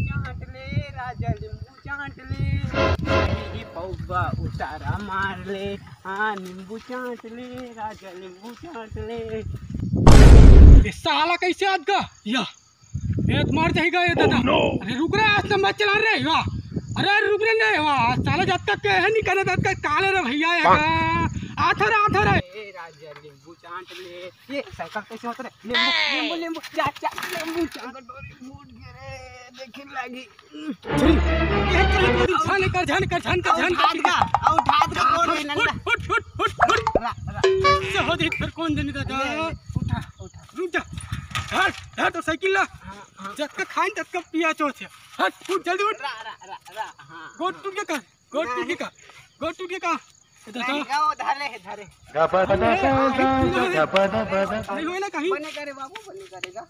चाट ले राजा नींबू चाट ले पौवा उतारा मार ले। हाँ नींबू चाट ले राजा नींबू चाट ले। ये साला कैसे आज का या एक मार जाएगा ये दादा। अरे रुक रहा आज तो मत चला रहे वाह। अरे रुक रहे नहीं वाह साला जब तक है नहीं करना तब तक काले रे भैया आथर राजा नींबू चाट ले। ये साइकिल कैसे होता है? नींबू नींबू नींबू चाट नींबू चाट फूट गिरे देखे लगी। झन फिर कौन देनी दादा। उठा उठा रुक जा हट तो साइकिल ला जब तक खाइन तब तक पिया चोट हट उठ जल्दी उठ। गोट टूट के का धरे नहीं होए ना कहीं बने करे बाबू बने करेगा।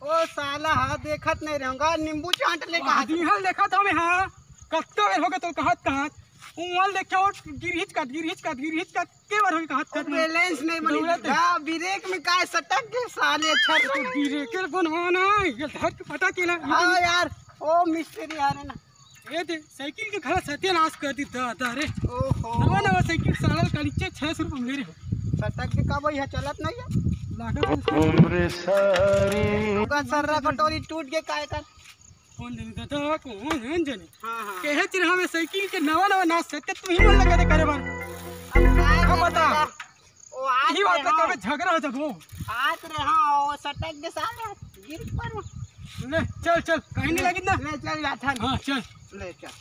ओ साला हाँ देखत नहीं रहूंगा नींबू चाट ले कहा दिहल देखा था मैं। हाँ कत्तो बेर होगा तो कहत उमल देखे और गिरहिच का के बार होगा कहत बैलेंस नहीं बनी ब्रेक में काय सटक के साले छर ब्रेकर बनवाना ये धर के पता केला। हां यार ओ मिस्त्री आ रहे ना ये दे साइकिल के खड़ा सत्यानाश कर दी दादा रे। ओहो नवा साइकिल साला का नीचे 600 रुपए मेरे हो सटक के का भाई चलत नहीं है लागत उम्र सारी का सर्रा कटोरी टूट के काय कर कौन देनी दादा कौन जाने। हां कहे चिर हमें साइकिल के नवा नाच सकते तू ही मन लगा दे करे बार अब बता ओ आज ही बात का झगड़ा हो जब वो आज रे हां ओ सटक के साले गिर पर ले चल कहीं नहीं लगी ना ले चल जा था हाँ चल ले चल